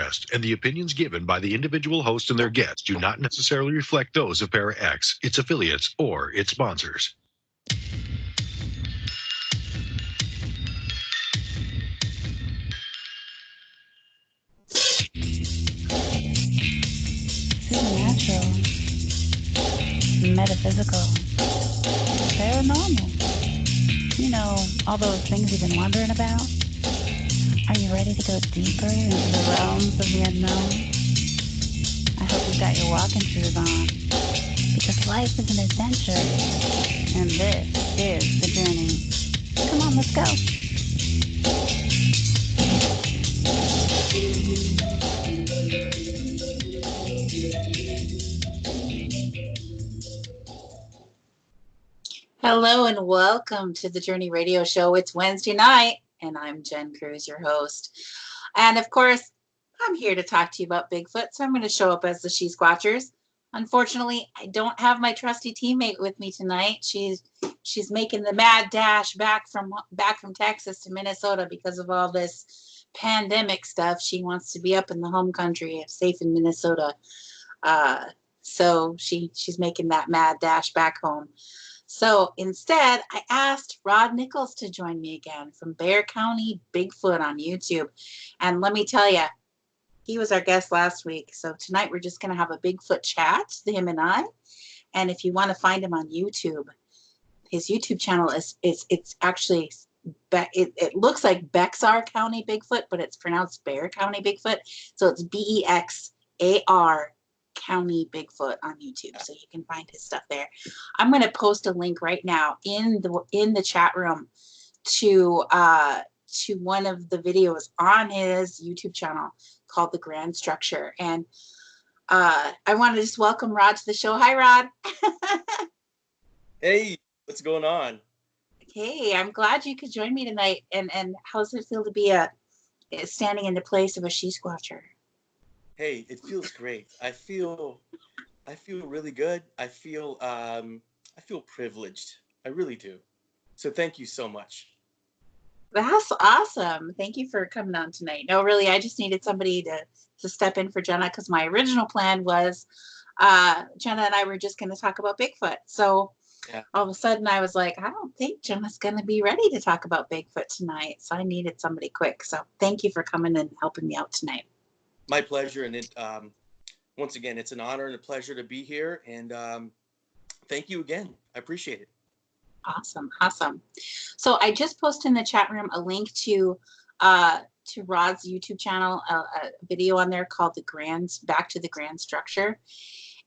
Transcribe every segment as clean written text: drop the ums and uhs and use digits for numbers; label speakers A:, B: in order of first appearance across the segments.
A: guest, and the opinions given by the individual host and their guests do not necessarily reflect those of Para X, its affiliates, or its sponsors.
B: Supernatural, metaphysical, paranormal. You know, all those things you've been wondering about? Are you ready to go deeper into the realms of the unknown? I hope you've got your walking shoes on, because life is an adventure, and this is the journey. Come on, let's go. Hello and welcome to the Journey Radio Show. It's Wednesday night, and I'm Jen Kruse, your host. And of course, I'm here to talk to you about Bigfoot, so I'm going to show up as the She-Squatchers. Unfortunately, I don't have my trusty teammate with me tonight. She's making the mad dash back from Texas to Minnesota because of all this pandemic stuff. She wants to be up in the home country, safe in Minnesota. So she's making that mad dash back home. So instead, I asked Rod Nichols to join me again from Bexar County Bigfoot on YouTube. And let me tell you, he was our guest last week. So tonight we're just going to have a Bigfoot chat, him and I. And if you want to find him on YouTube, his YouTube channel it's actually, it looks like Bexar County Bigfoot, but it's pronounced Bexar County Bigfoot. So it's Bexar County Bigfoot on YouTube, so you can find his stuff there. I'm going to post a link right now in the chat room to one of the videos on his YouTube channel called The Grand Structure. And I want to just welcome Rod to the show. Hi, Rod.
C: Hey, what's going on?
B: Hey, I'm glad you could join me tonight. And how does it feel to be standing in the place of a She-Squatcher?
C: Hey, it feels great. I feel really good. I feel privileged. I really do. So thank you so much.
B: That's awesome. Thank you for coming on tonight. No, really, I just needed somebody to step in for Jenna, because my original plan was Jenna and I were just going to talk about Bigfoot. So yeah. All of a sudden I was like, I don't think Jenna's going to be ready to talk about Bigfoot tonight. So I needed somebody quick. So thank you for coming and helping me out tonight.
C: My pleasure, and once again, it's an honor and a pleasure to be here, and thank you again. I appreciate it.
B: Awesome. So I just posted in the chat room a link to Rod's YouTube channel, a video on there called Back to the Grand Structure,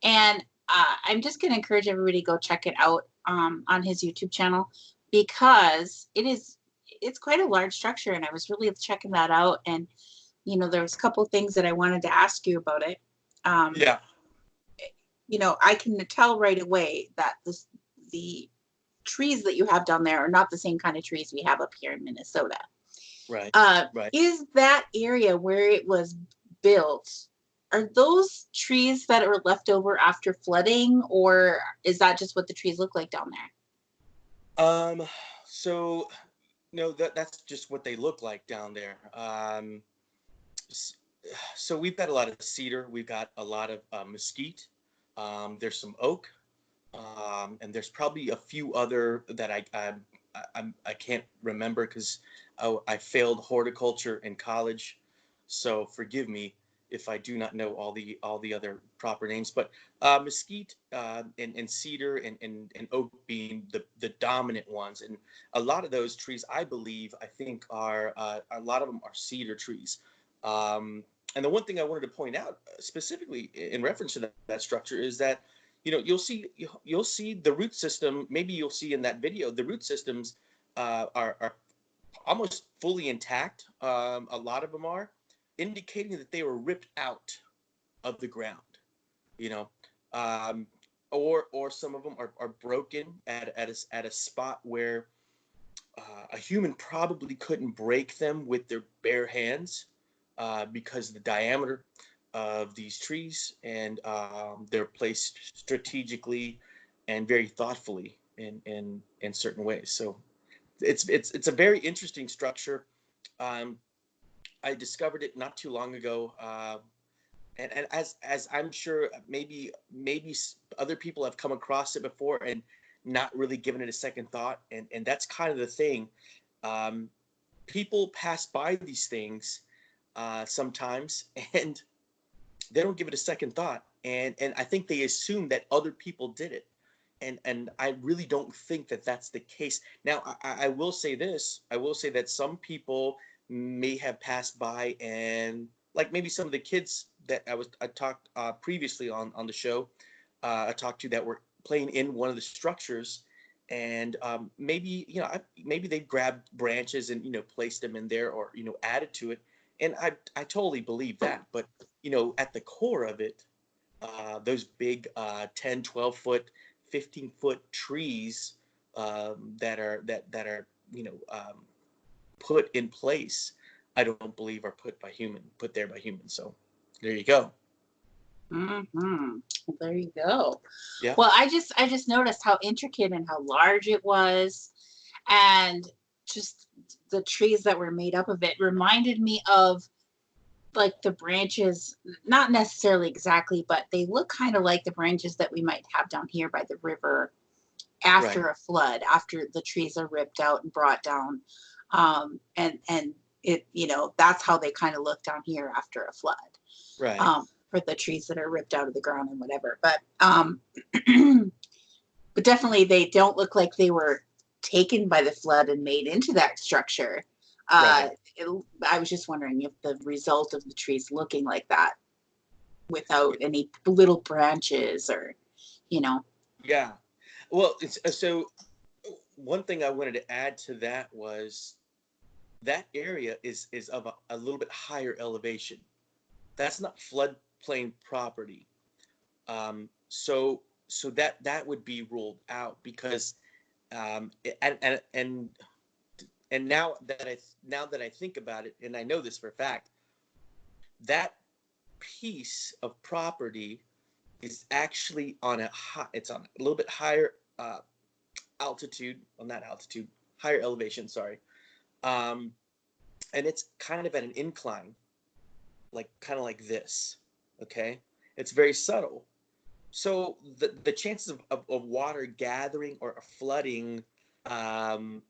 B: and I'm just going to encourage everybody to go check it out on his YouTube channel, because it's quite a large structure, and I was really checking that out. And you know, there was a couple of things that I wanted to ask you about it.
C: Yeah.
B: You know, I can tell right away that the trees that you have down there are not the same kind of trees we have up here in Minnesota.
C: Right.
B: Right. Is that area where it was built, are those trees that are left over after flooding, or is that just what the trees look like down there?
C: So no, that's just what they look like down there. So we've got a lot of cedar, we've got a lot of mesquite, there's some oak, and there's probably a few other that I can't remember, because I failed horticulture in college, so forgive me if I do not know all the other proper names. But mesquite and cedar and oak being the dominant ones, and a lot of those trees, I think are a lot of them are cedar trees. And the one thing I wanted to point out specifically in reference to that structure is that, you know, you'll see the root system. Maybe you'll see in that video, the root systems are almost fully intact. A lot of them are, indicating that they were ripped out of the ground, you know, or some of them are broken at a spot where a human probably couldn't break them with their bare hands. Because of the diameter of these trees, and they're placed strategically and very thoughtfully in certain ways. So it's a very interesting structure. I discovered it not too long ago. And as I'm sure maybe other people have come across it before and not really given it a second thought. And that's kind of the thing. Um, People pass by these things sometimes and they don't give it a second thought. And I think they assume that other people did it. And I really don't think that that's the case. Now, I will say this. I will say that some people may have passed by and like maybe some of the kids that I talked previously on the show, I talked to that were playing in one of the structures, and maybe maybe they grabbed branches and placed them in there or added to it, and I totally believe that. But at the core of it, those big 10, 12 foot, 15-foot trees that are put in place, I don't believe are put there by humans. So there you go.
B: Mm-hmm. There you go.
C: Yeah.
B: Well, I just noticed how intricate and how large it was, and just the trees that were made up of it reminded me of like the branches, not necessarily exactly, but they look kind of like the branches that we might have down here by the river after
C: Right.
B: a flood, after the trees are ripped out and brought down. And it, that's how they kind of look down here after a flood.
C: Right.
B: For the trees that are ripped out of the ground and whatever. But but definitely they don't look like they were taken by the flood and made into that structure.
C: Right.
B: I was just wondering if the result of the trees looking like that without any little branches or, you know.
C: Yeah. Well, it's so one thing I wanted to add to that was that area is of a little bit higher elevation. That's not floodplain property. So that would be ruled out because and now that I think about it, and I know this for a fact, that piece of property is actually it's on a little bit higher altitude, well, not altitude, higher elevation, sorry. Um, and it's kind of at an incline, kind of like this, okay? It's very subtle. So the chances of water gathering or flooding, um,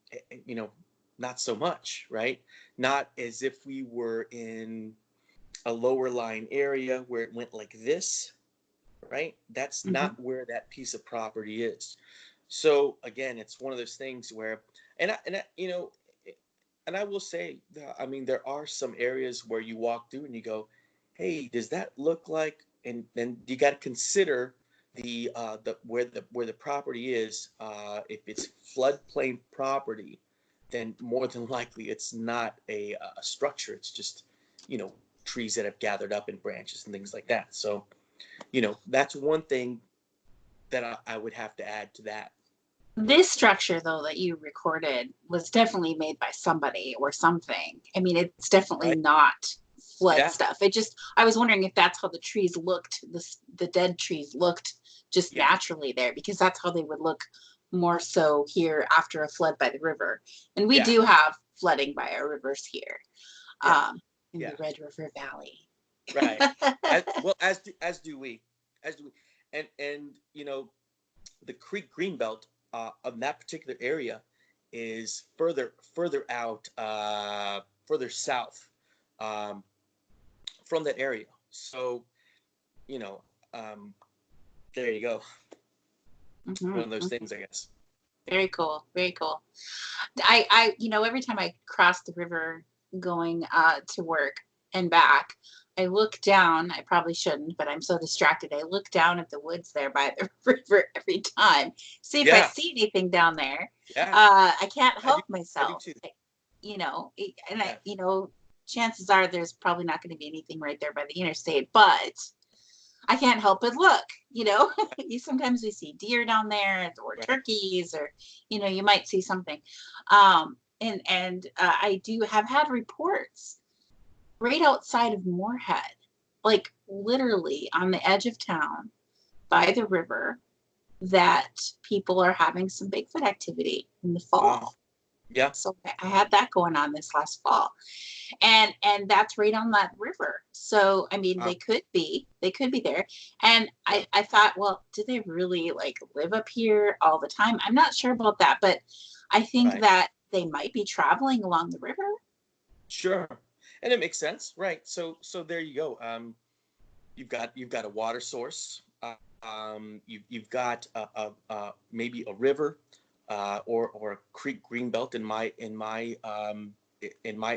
C: not so much, right? Not as if we were in a lower lying area where it went like this, right? That's
B: Mhm.
C: not where that piece of property is. So again, it's one of those things where, and I will say, I mean, there are some areas where you walk through and you go, "Hey, does that look like?" And then you got to consider the property is. If it's floodplain property, then more than likely it's not a structure. It's just, you know, trees that have gathered up in branches and things like that. So, that's one thing that I would have to add to that.
B: This structure, though, that you recorded was definitely made by somebody or something. I mean, it's definitely
C: Right?
B: not flood
C: Yeah.
B: stuff. I was wondering if that's how the trees looked, the dead trees looked just
C: Yeah.
B: naturally there, because that's how they would look more so here after a flood by the river. And we
C: Yeah.
B: do have flooding by our rivers here,
C: Yeah.
B: in the
C: Yeah.
B: Red River Valley.
C: Right. As do we, and the creek greenbelt of that particular area is further out, further south, um, from that area. So you know, um, there you go. One of those
B: Mhm.
C: things, I guess.
B: Very cool. Very cool. Every time I cross the river going to work and back, I look down. I probably shouldn't, but I'm so distracted. I look down at the woods there by the river every time, see if I
C: Yeah.
B: see anything down there.
C: Yeah.
B: I can't
C: I do.
B: help
C: I do
B: myself.
C: too.
B: And
C: Yeah.
B: chances are there's probably not going to be anything right there by the interstate, but I can't help but look, sometimes we see deer down there or
C: Right.
B: turkeys or, you might see something. I do have had reports right outside of Moorhead, like literally on the edge of town by the river, that people are having some Bigfoot activity in the
C: Wow.
B: fall.
C: Yeah.
B: So I had that going on this last fall, and that's right on that river. So I mean,
C: Uh,
B: they could be there. And
C: yeah.
B: I thought, well, do they really like live up here all the time? I'm not sure about that, but I think
C: Right.
B: that they might be traveling along the river.
C: Sure. And it makes sense, right? So there you go. You've got a water source. You've got maybe a river, or a creek green belt in my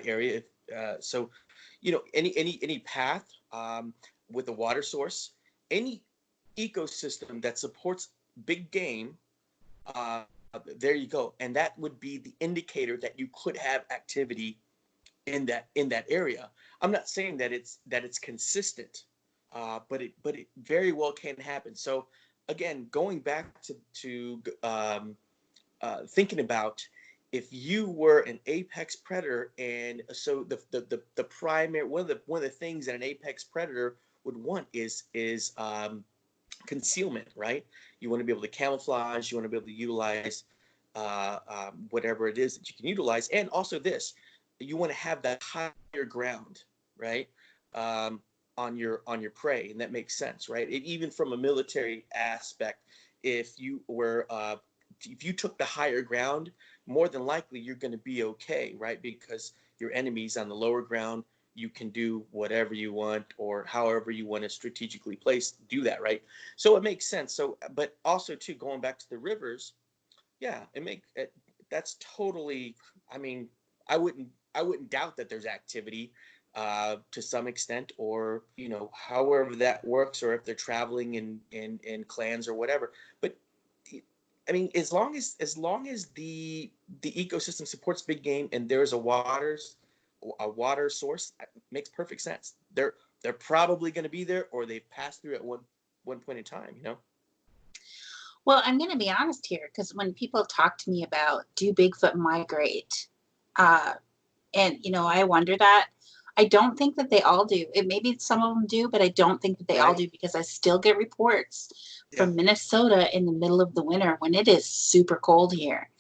C: area. So, any path, with a water source, any ecosystem that supports big game. Uh, there you go, and that would be the indicator that you could have activity in that area. I'm not saying that it's consistent, but it very well can happen. So again, going back to thinking about, if you were an apex predator, and so the primary, one of the things that an apex predator would want is concealment, right? You want to be able to camouflage. You want to be able to utilize whatever it is that you can utilize, and also this, you want to have that higher ground, right? Um, on your prey, and that makes sense, right? Even from a military aspect, if you were if you took the higher ground, more than likely you're going to be okay, right? Because your enemy's on the lower ground. You can do whatever you want, or however you want to strategically do that, right? So it makes sense. So, but also too, going back to the rivers, yeah, that's totally. I mean, I wouldn't doubt that there's activity to some extent, or however that works, or if they're traveling in clans or whatever. But I mean, as long as the ecosystem supports big game, and there's a water source, makes perfect sense. They're probably going to be there, or they've passed through at one point in time.
B: Well, I'm going to be honest here, because when people talk to me about, do Bigfoot migrate, uh, and I wonder that. I don't think that they all do. It maybe some of them do, but I don't think that they all
C: Right?
B: do, because I still get reports
C: Yeah.
B: from Minnesota in the middle of the winter when it is super cold here.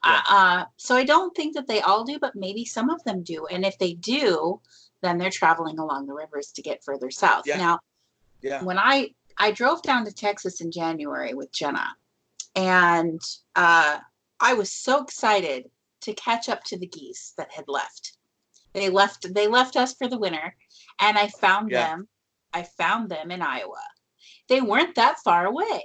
C: Yeah.
B: So I don't think that they all do, but maybe some of them do. And if they do, then they're traveling along the rivers to get further south.
C: Yeah.
B: Now,
C: Yeah.
B: when I drove down to Texas in January with Jenna, and I was so excited to catch up to the geese that had left. They left us for the winter, and
C: Yeah.
B: I found them in Iowa. They weren't that far away.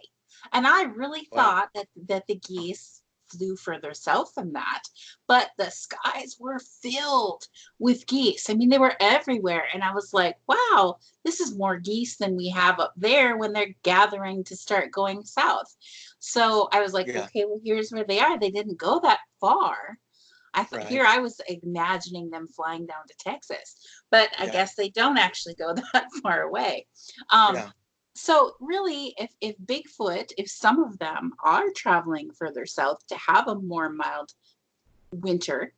B: And I really
C: Wow.
B: thought that the geese flew further south than that. But the skies were filled with geese. I mean, they were everywhere. And I was like, wow, this is more geese than we have up there when they're gathering to start going south. So I was like,
C: Yeah.
B: okay, well, here's where they are. They didn't go that far. I thought
C: Right.
B: here I was imagining them flying down to Texas, but I
C: Yeah.
B: guess they don't actually go that far away. Um,
C: Yeah.
B: so really, if Bigfoot, if some of them are traveling further south to have a more mild winter,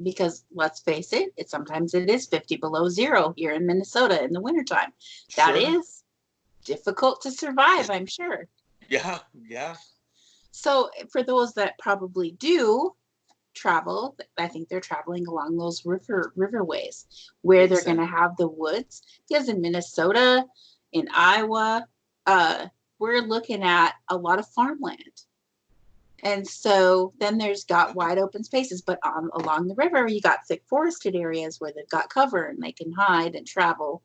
B: because let's face it, sometimes it is 50 below zero here in Minnesota in the wintertime. That
C: Sure.
B: is difficult to survive, I'm sure.
C: Yeah. Yeah.
B: So for those that probably do travel, I think they're traveling along those riverways where
C: Makes
B: they're going
C: sense.
B: to have the woods. Because in Minnesota, in Iowa, we're looking at a lot of farmland. And so then there's got
C: Yeah.
B: wide open spaces, but along the river, you got thick forested areas where they've got cover and they can hide and travel.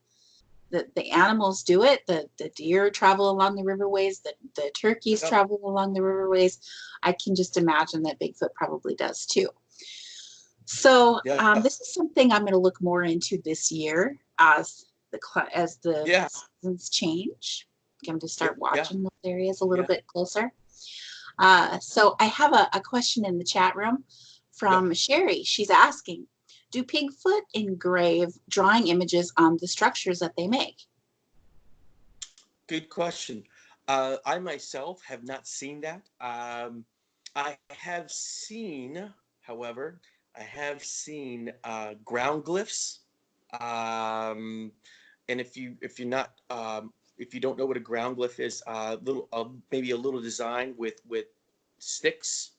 B: The animals do it. The deer travel along the riverways. The turkeys
C: Yeah.
B: travel along the riverways. I can just imagine that Bigfoot probably does too. So
C: Yeah.
B: this is something I'm going to look more into this year as the
C: Yeah.
B: seasons change. I'm going to
C: Yeah.
B: start
C: Yeah.
B: watching those areas a little
C: Yeah.
B: bit closer. So I have a question in the chat room
C: Yeah.
B: from Sherry. She's asking, do Bigfoot engrave drawing images on the structures that they make?
C: Good question. I myself have not seen that. I have seen, however, I have seen ground glyphs. Um, and if you don't know what a ground glyph is, maybe a little design with sticks,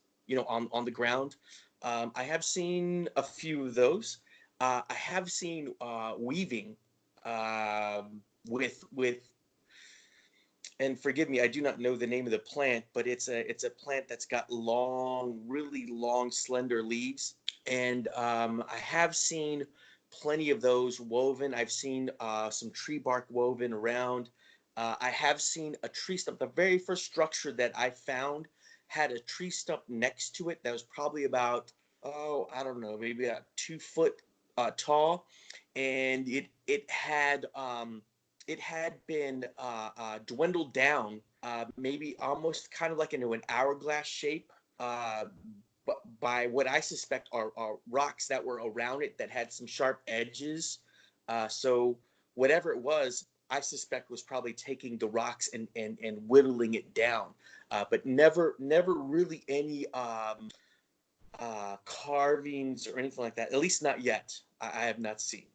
C: on the ground. I have seen a few of those. I have seen weaving with and forgive me, I do not know the name of the plant, but it's a plant that's got long, really long, slender leaves. And I have seen plenty of those woven. I've seen some tree bark woven around. I have seen a tree stump. The very first structure that I found had a tree stump next to it that was probably about, oh, I don't know, maybe about 2 foot tall, and it had been dwindled down, maybe almost kind of like into an hourglass shape, by what I suspect are rocks that were around it that had some sharp edges. So whatever it was, I suspect was probably taking the rocks and whittling it down, but never really any carvings or anything like that. At least not yet. I have not seen.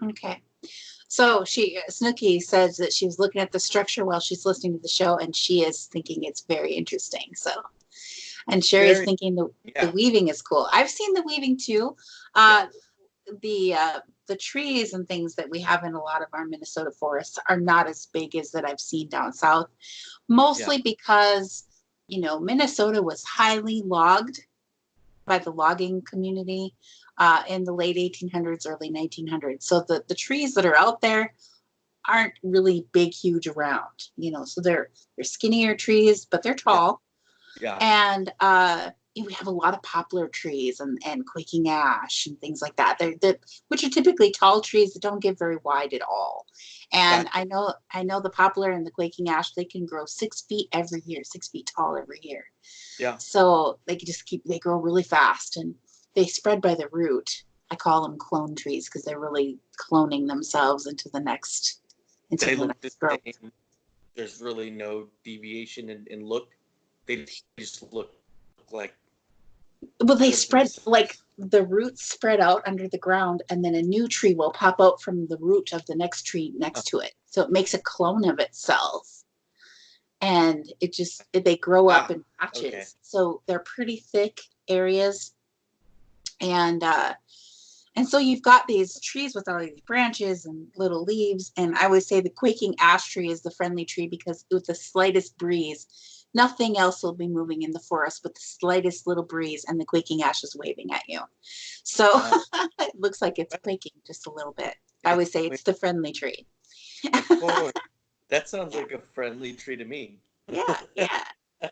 B: Okay. So Snooki says that she was looking at the structure while she's listening to the show, and she is thinking it's very interesting. So, and Sherry's thinking the weaving is cool. I've seen the weaving too. The trees and things that we have in a lot of our Minnesota forests are not as big as that I've seen down south, mostly because, Minnesota was highly logged by the logging community in the late 1800s, early 1900s. So the trees that are out there aren't really big, huge around, so they're skinnier trees, but they're tall.
C: Yeah.
B: And we have a lot of poplar trees and quaking ash and things like that. Which are typically tall trees that don't get very wide at all. And I know the poplar and the quaking ash, they can grow 6 feet every year, 6 feet tall every year.
C: Yeah.
B: So they grow really fast, and they spread by the root. I call them clone trees because they're really cloning themselves into the next growth.
C: Same. There's really no deviation in look. They just look like.
B: Well, they spread, like the roots spread out under the ground, and then a new tree will pop out from the root of the next tree next to it. So it makes a clone of itself. And they grow up in patches. Okay. So they're pretty thick areas. And so you've got these trees with all these branches and little leaves. And I would say the quaking ash tree is the friendly tree because with the slightest breeze, nothing else will be moving in the forest but the slightest little breeze, and the quaking ash is waving at you. So it looks like it's quaking just a little bit. I would say it's the friendly tree.
C: That sounds like a friendly tree to me.
B: Yeah.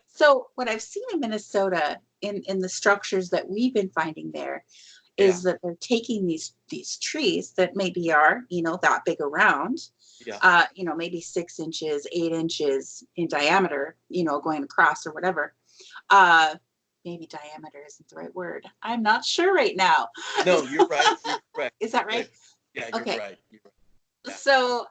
B: So what I've seen in Minnesota in the structures that we've been finding there is that they're taking these trees that maybe are, that big around, maybe 6 inches, 8 inches in diameter, going across or whatever. Maybe diameter isn't the right word. I'm not sure right now.
C: No, you're right. You're right.
B: Is that right?
C: Yeah, you're right. You're right. Yeah.
B: So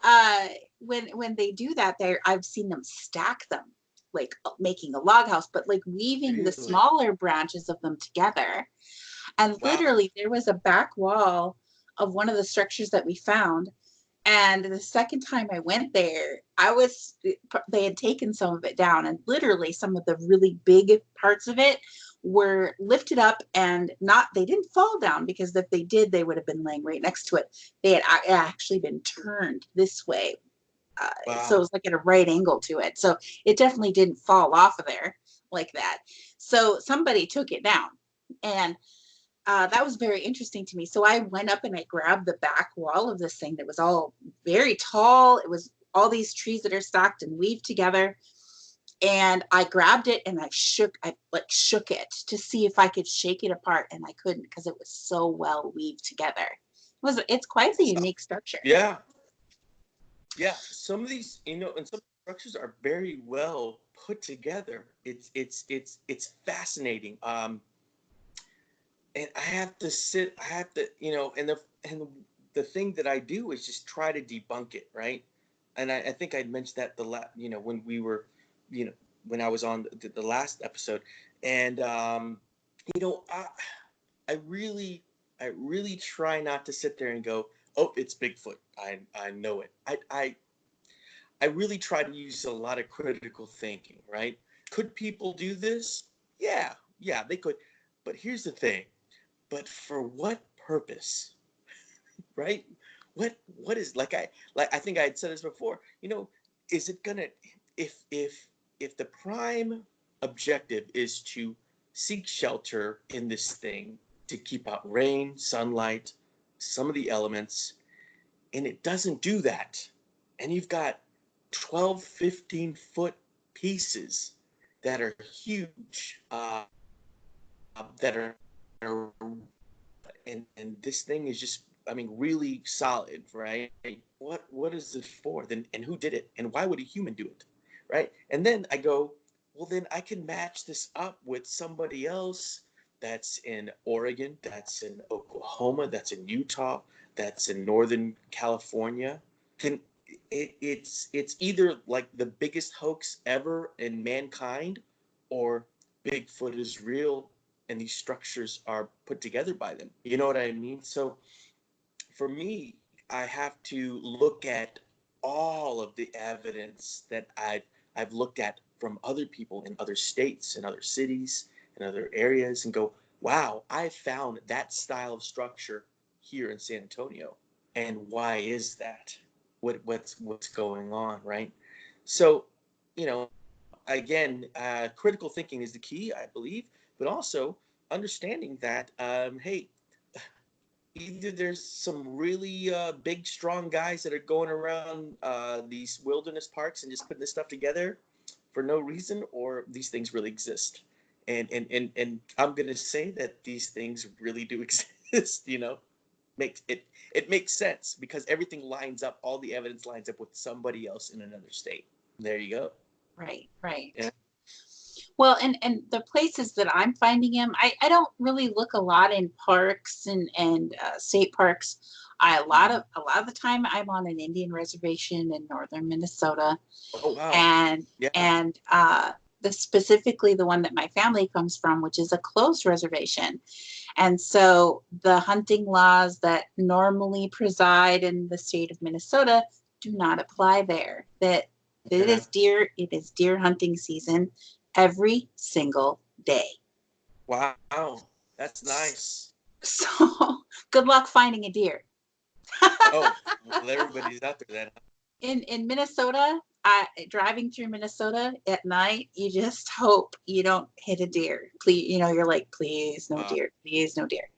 B: when they do that, I've seen them stack them, like making a log house, but like weaving the smaller branches of them together. And literally there was a back wall of one of the structures that we found. And the second time I went there, they had taken some of it down, and literally some of the really big parts of it were lifted up and they didn't fall down, because if they did, they would have been laying right next to it. They had actually been turned this way. So it was like at a right angle to it. So it definitely didn't fall off of there like that. So somebody took it down, and that was very interesting to me. So I went up and I grabbed the back wall of this thing that was all very tall. It was all these trees that are stacked and weaved together. And I grabbed it and I shook it to see if I could shake it apart. And I couldn't, because it was so well weaved together. It's quite the unique structure.
C: Yeah. Yeah. Some of these, and some structures are very well put together. It's fascinating. And I have to, and the thing that I do is just try to debunk it, right? And I think I mentioned that when we were, when I was on the last episode, and I really try not to sit there and go, oh, it's Bigfoot. I know it. I really try to use a lot of critical thinking, right? Could people do this? Yeah, they could. But here's the thing. But for what purpose? Right? What is, I think I had said this before, is it gonna, if the prime objective is to seek shelter in this thing to keep out rain, sunlight, some of the elements, and it doesn't do that, and you've got 12, 15-foot pieces that are huge, that are and this thing is just, I mean, really solid, right? What is it for? Then, and who did it? And why would a human do it? Right? And then I go, well, then I can match this up with somebody else that's in Oregon, that's in Oklahoma, that's in Utah, that's in Northern California. Can it's either like the biggest hoax ever in mankind, or Bigfoot is real and these structures are put together by them. You know what I mean? So for me, I have to look at all of the evidence that I've looked at from other people in other states and other cities and other areas, and go, wow, I found that style of structure here in San Antonio. And why is that? What's going on, right? So, you know, again, critical thinking is the key, I believe, but also understanding that, hey, either there's some really big, strong guys that are going around these wilderness parks and just putting this stuff together for no reason, or these things really exist. And I'm gonna say that these things really do exist. Makes it makes sense because everything lines up. All the evidence lines up with somebody else in another state. There you go.
B: Right, right.
C: Yeah.
B: Well, and the places that I'm finding him, I don't really look a lot in parks and state parks. A lot of the time I'm on an Indian reservation in northern Minnesota,
C: Oh wow.
B: and
C: Yeah.
B: specifically the one that my family comes from, which is a closed reservation. And so the hunting laws that normally preside in the state of Minnesota do not apply there. That it
C: Yeah.
B: is deer hunting season every single day.
C: Wow. That's nice.
B: So good luck finding a deer.
C: Oh, well, everybody's out there then.
B: In Minnesota, driving through Minnesota at night, you just hope you don't hit a deer. Please, you're like, please no deer, please no deer.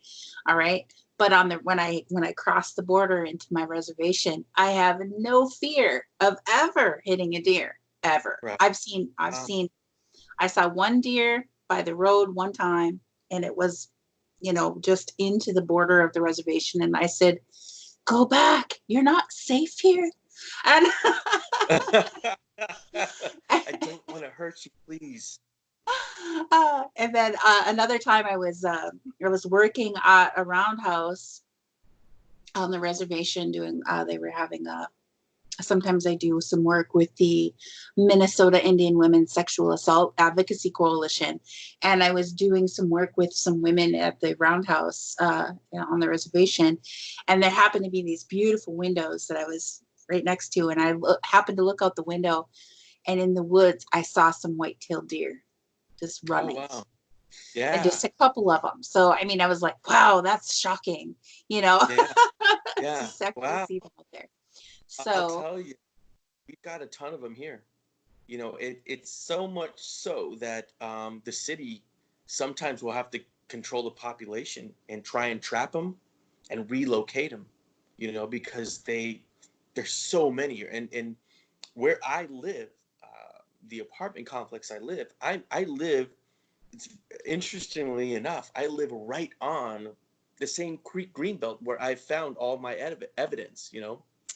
B: All right. But when I cross the border into my reservation, I have no fear of ever hitting a deer ever.
C: Right.
B: I saw one deer by the road one time, and it was, just into the border of the reservation. And I said, go back. You're not safe here. And
C: I don't want to hurt you, please.
B: and then another time I was working at a roundhouse on the reservation doing they were having sometimes I do some work with the Minnesota Indian Women's Sexual Assault Advocacy Coalition, and I was doing some work with some women at the roundhouse on the reservation, and there happened to be these beautiful windows that I was right next to, and I happened to look out the window, and in the woods I saw some white-tailed deer just running.
C: Oh, wow. Yeah.
B: And just a couple of them. So I mean, I was like, wow, that's shocking,
C: Yeah.
B: to
C: Yeah.
B: actually
C: Wow.
B: see them out there.
C: I'll
B: So
C: tell you, we've got a ton of them here. It's so much so that the city sometimes will have to control the population and try and trap them and relocate them, because there's so many here. And where I live, the apartment complex I live, interestingly enough, I live right on the same creek greenbelt where I found all my evidence,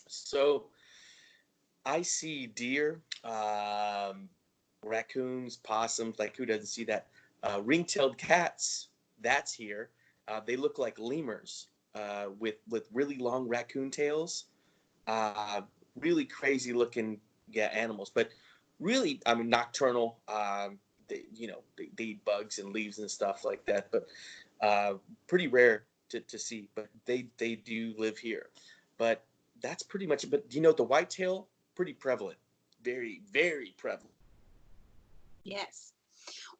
C: So I see deer, raccoons, possums, like who doesn't see that? Ring-tailed cats, that's here. They look like lemurs with really long raccoon tails. Really crazy looking, yeah, animals, but really, I mean, nocturnal. They eat bugs and leaves and stuff like that, but pretty rare to see. But they do live here. But that's pretty much it. But the whitetail, pretty prevalent, very very prevalent.
B: yes.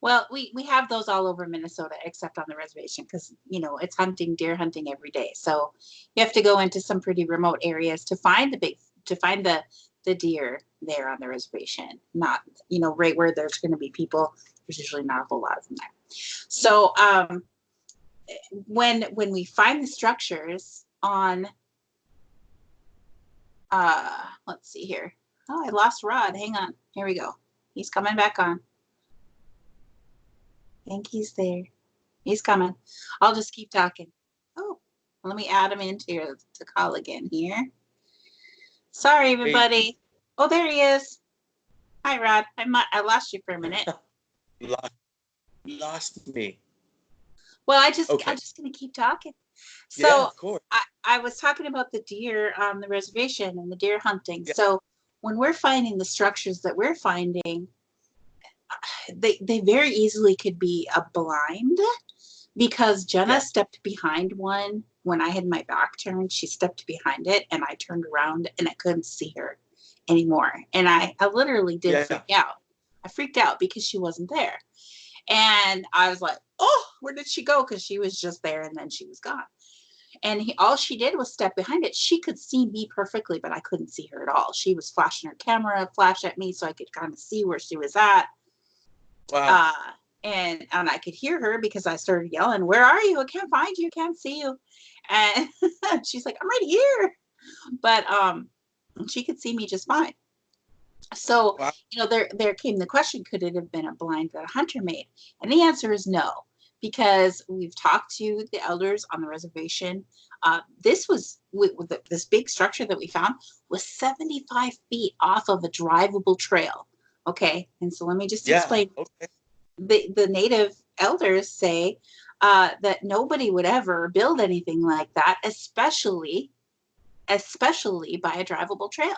B: Well, we have those all over Minnesota, except on the reservation, because it's deer hunting every day. So you have to go into some pretty remote areas to find the deer there on the reservation. Not right where there's going to be people. There's usually not a whole lot of them there. So when we find the structures on, let's see here. Oh, I lost Rod. Hang on. Here we go. He's coming back on. I think he's there. He's coming. I'll just keep talking. Oh, let me add him into the call again here. Sorry, everybody.
C: Hey.
B: Oh, there he is. Hi, Rod. I lost you for a minute.
C: Lost me.
B: Well, I'm just gonna keep talking. So
C: yeah, of course.
B: I was talking about the deer on the reservation and the deer hunting.
C: Yeah.
B: So when we're finding the structures that we're finding, they very easily could be a blind, because Jenna stepped behind one when I had my back turned. She stepped behind it and I turned around and I couldn't see her anymore. And I literally did freak out. I freaked out because she wasn't there. And I was like, oh, where did she go? Because she was just there and then she was gone. And all she did was step behind it. She could see me perfectly, but I couldn't see her at all. She was flashing her camera, flash at me so I could kind of see where she was at.
C: Wow.
B: And I could hear her because I started yelling, where are you? I can't find you. I can't see you. And she's like, I'm right here. But she could see me just fine. So,
C: wow.
B: There came the question, could it have been a blind that a hunter made? And the answer is no, because we've talked to the elders on the reservation. This was with this big structure that we found was 75 feet off of a drivable trail. Okay. And so let me just explain.
C: Okay.
B: The native elders say that nobody would ever build anything like that, especially by a drivable trail.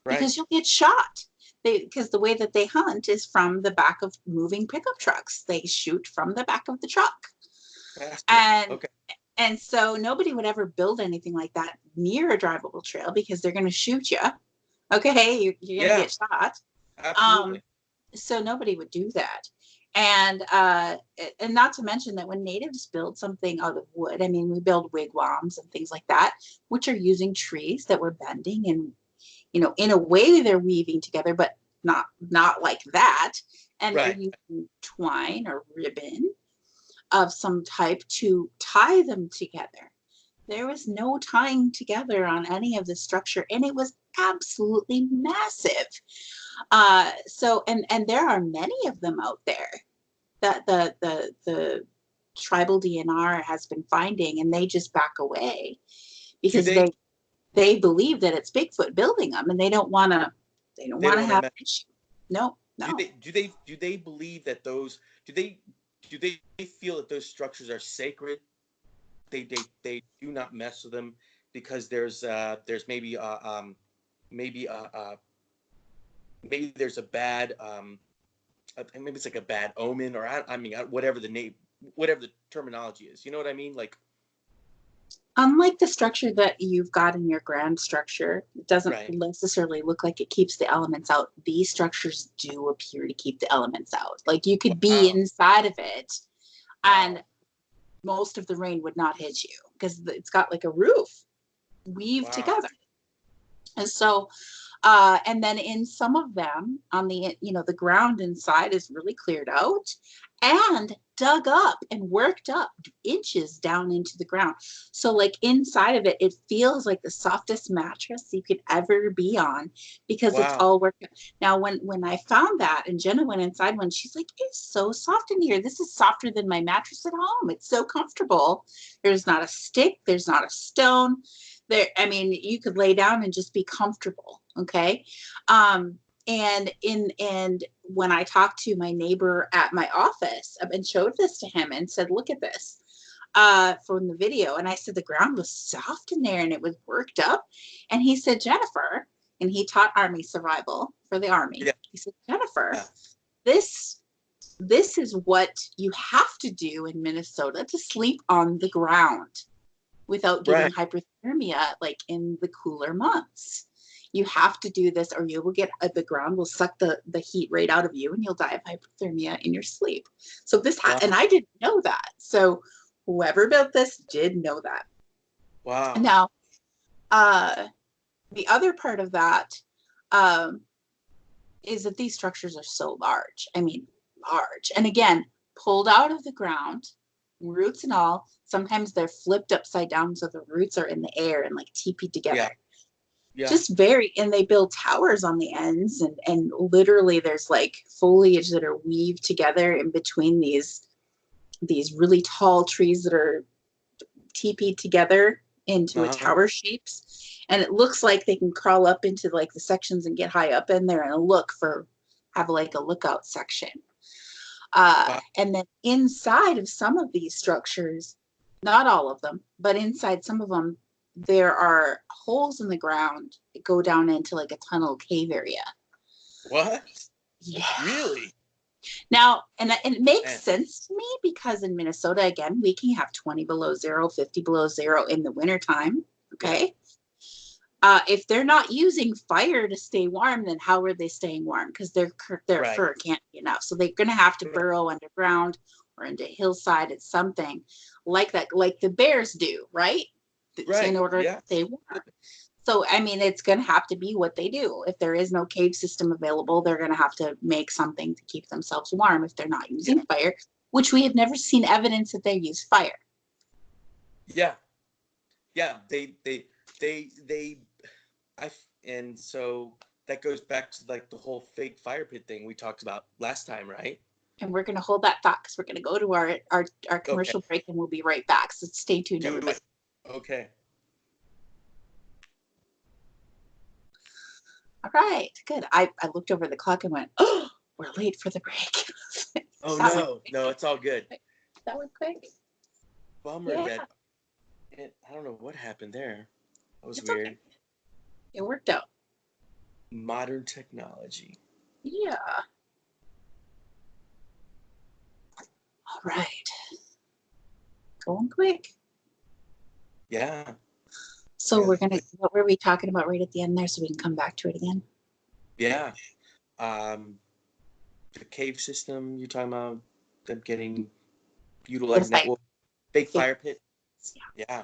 C: Right.
B: Because you'll get shot. Because the way that they hunt is from the back of moving pickup trucks. They shoot from the back of the truck. And so nobody would ever build anything like that near a drivable trail because they're going to shoot you. Okay, you're going to get shot.
C: Absolutely.
B: So nobody would do that. And not to mention that when natives build something out of wood, I mean, we build wigwams and things like that, which are using trees that we're bending and in a way they're weaving together, but not like that. And they're using twine or ribbon of some type to tie them together. There was no tying together on any of the structure, and it was absolutely massive. So there are many of them out there that the tribal DNR has been finding, and they just back away because they believe that it's Bigfoot building them, and they don't want to have an issue. No.
C: Do they believe that those? Do they feel that those structures are sacred? They do not mess with them because there's maybe there's a bad maybe it's like a bad omen, or I mean whatever the terminology is. You know what I mean? Like,
B: unlike the structure that you've got in your grand structure, it doesn't necessarily look like it keeps the elements out. These structures do appear to keep the elements out. Like you could be inside of it and most of the rain would not hit you because it's got like a roof weaved together. And so, and then in some of them on the, the ground inside is really cleared out and dug up and worked up inches down into the ground. So like inside of it, it feels like the softest mattress you could ever be on because it's all worked out. Now, when I found that and Jenna went inside one, she's like, it's so soft in here. This is softer than my mattress at home. It's so comfortable. There's not a stick. There's not a stone. There, I mean, you could lay down and just be comfortable. Okay. And when I talked to my neighbor at my office and showed this to him and said, look at this from the video. And I said, the ground was soft in there and it was worked up. And he said, Jennifer, and he taught Army survival for the Army. Yeah. He said, Jennifer, this is what you have to do in Minnesota to sleep on the ground without getting hypothermia, like in the cooler months. You have to do this or you will get, the ground will suck the heat right out of you and you'll die of hypothermia in your sleep. So this,
C: Wow.
B: and I didn't know that. So whoever built this did know that.
C: Wow.
B: Now, the other part of that is that these structures are so large. I mean, large. And again, pulled out of the ground, roots and all. Sometimes they're flipped upside down so the roots are in the air and like teepeed together.
C: Yeah. Yeah.
B: Just and they build towers on the ends, and literally there's like foliage that are weaved together in between these really tall trees that are teepeed together into a tower shapes. And it looks like they can crawl up into like the sections and get high up in there and have like a lookout section. And then inside of some of these structures, not all of them, but inside some of them, there are holes in the ground that go down into like a tunnel cave area.
C: What?
B: Yeah.
C: Really?
B: Now, and it makes sense to me because in Minnesota, again, we can have 20 below zero, 50 below zero in the wintertime. Okay. If they're not using fire to stay warm, then how are they staying warm? Because their fur can't be enough. So they're going to have to burrow underground or into hillside at something like that, like the bears do, right? In order to stay warm. So, I mean, it's going to have to be what they do. If there is no cave system available, they're going to have to make something to keep themselves warm if they're not using fire, which we have never seen evidence that they use fire.
C: Yeah. Yeah. And so that goes back to like the whole fake fire pit thing we talked about last time, right?
B: And we're going to hold that thought because we're going to go to our commercial break and we'll be right back. So stay tuned, everybody.
C: Okay.
B: All right, good. I looked over the clock and went, oh, we're late for the break.
C: Oh, no, it's all good.
B: That went quick.
C: Bummer that I don't know what happened there. That was weird. Okay.
B: It worked out.
C: Modern technology.
B: Yeah. All right. Going quick.
C: Yeah.
B: So what were we talking about right at the end there so we can come back to it again?
C: Yeah. The cave system, you're talking about them getting utilized that fake fire pit? Yeah.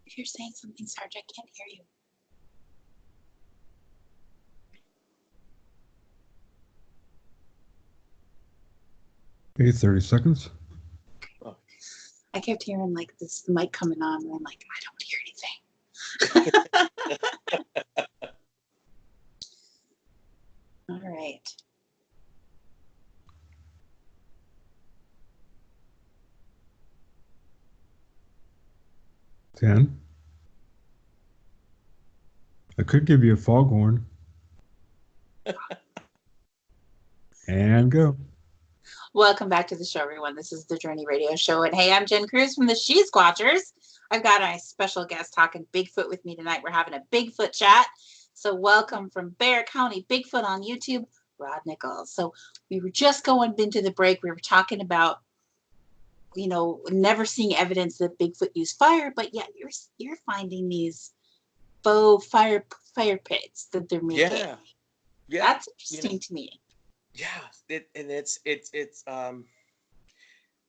B: If you're saying something, Sarge, I can't hear you.
D: Okay, 30 seconds.
C: Oh.
B: I kept hearing like this mic coming on and I'm like, I don't hear anything. All right.
D: Ten. I could give you a foghorn. And go.
B: Welcome back to the show, everyone. This is the Journey Radio Show. And hey, I'm Jen Kruse from the She-Squatchers. I've got a special guest talking Bigfoot with me tonight. We're having a Bigfoot chat. So welcome from Bear County Bigfoot on YouTube, Rod Nichols. So we were just going into the break. We were talking about, never seeing evidence that Bigfoot used fire, but yet you're finding these faux fire pits that they're making.
C: Yeah.
B: That's interesting to me.
C: Yeah,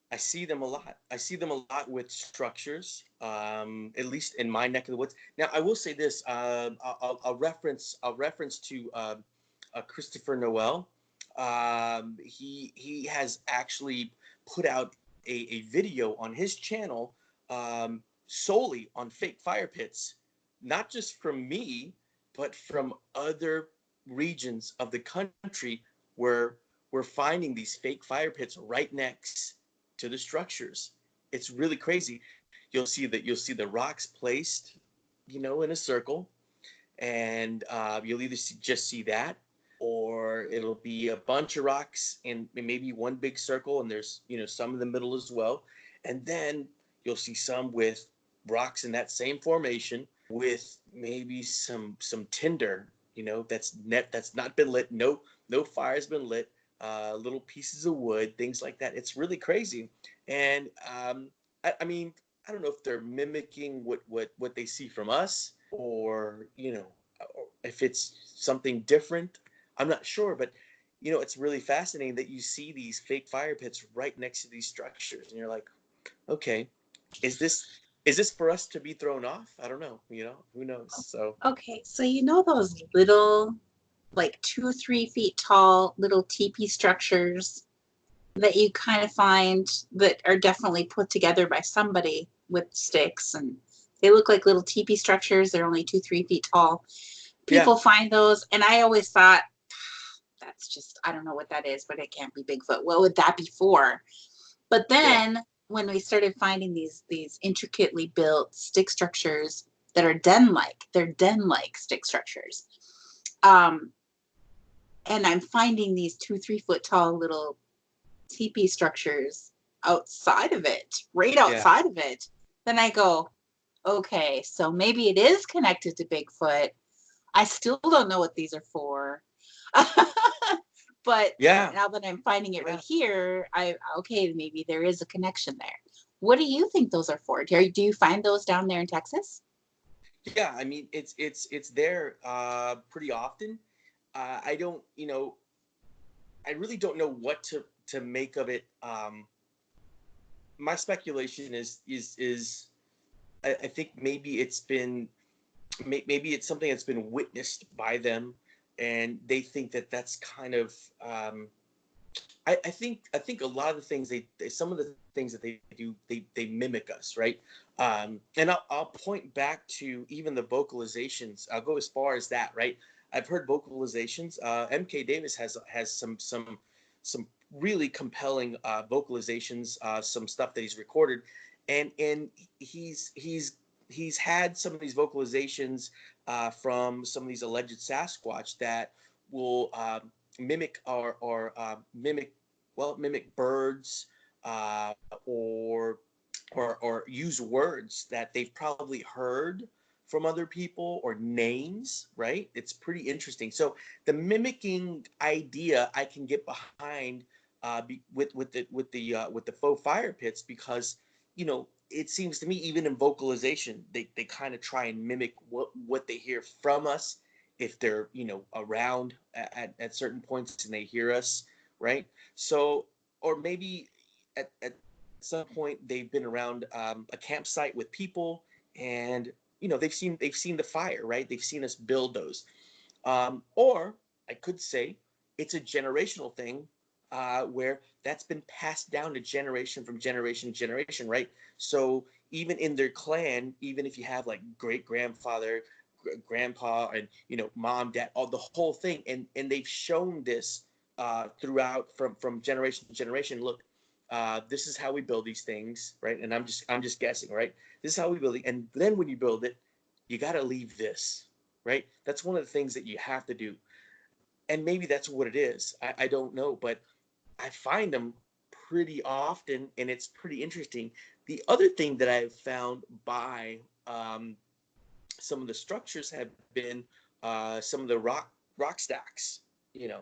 C: I see them a lot. I see them a lot with structures, at least in my neck of the woods. Now, I will say this: a reference to Christopher Noel. He has actually put out a video on his channel solely on fake fire pits, not just from me, but from other regions of the country where we're finding these fake fire pits right next to the structures. It's really crazy. You'll see the rocks placed, in a circle, and you'll either just see that, or it'll be a bunch of rocks in maybe one big circle, and there's some in the middle as well, and then you'll see some with rocks in that same formation with maybe some tinder, that's not been lit, no fire's been lit, little pieces of wood, things like that. It's really crazy, and I mean, I don't know if they're mimicking what they see from us, or or if it's something different. I'm not sure, but it's really fascinating that you see these fake fire pits right next to these structures, and you're like, okay, is this for us to be thrown off? I don't know. Who knows? So
B: Okay, so those little, like 2 or 3 feet tall little teepee structures that you kind of find that are definitely put together by somebody with sticks, and they look like little teepee structures. They're only 2 or 3 feet tall.
C: yeah,
B: People find those, and I always thought, that's just, I don't know what that is, but it can't be Bigfoot. What would that be for? But then when we started finding these intricately built stick structures that are they're den-like stick structures. And I'm finding these 2 or 3 foot tall little teepee structures outside of it, right outside of it. Then I go, okay, so maybe it is connected to Bigfoot. I still don't know what these are for. But
C: yeah.
B: now that I'm finding it right here, okay, maybe there is a connection there. What do you think those are for? Do you find those down there in Texas?
C: Yeah, I mean, it's there pretty often. I don't, I really don't know what to make of it. My speculation is I think maybe maybe it's something that's been witnessed by them, and they think that that's kind of I think a lot of the things some of the things that they do, they mimic us, right? And I'll point back to even the vocalizations. I'll go as far as that, right? I've heard vocalizations. MK Davis has some really compelling vocalizations, some stuff that he's recorded, and he's had some of these vocalizations from some of these alleged Sasquatch that will mimic or mimic birds, uh, or or use words that they've probably heard from other people, or names, right? It's pretty interesting. So the mimicking idea I can get behind, with the faux fire pits, because it seems to me, even in vocalization, they kind of try and mimic what they hear from us, if they're around at certain points and they hear us, right? So, or maybe at some point they've been around a campsite with people, and they've seen the fire, right? They've seen us build those, or I could say it's a generational thing, where that's been passed down to generation from generation to generation, right? So even in their clan, even if you have like great grandfather, grandpa, and mom, dad, all the whole thing, and they've shown this throughout from generation to generation. Look, this is how we build these things, right? And I'm just guessing, right? This is how we build it, and then when you build it, you got to leave this, right? That's one of the things that you have to do, and maybe that's what it is. I don't know, but I find them pretty often, and it's pretty interesting. The other thing that I've found by some of the structures have been some of the rock stacks, you know,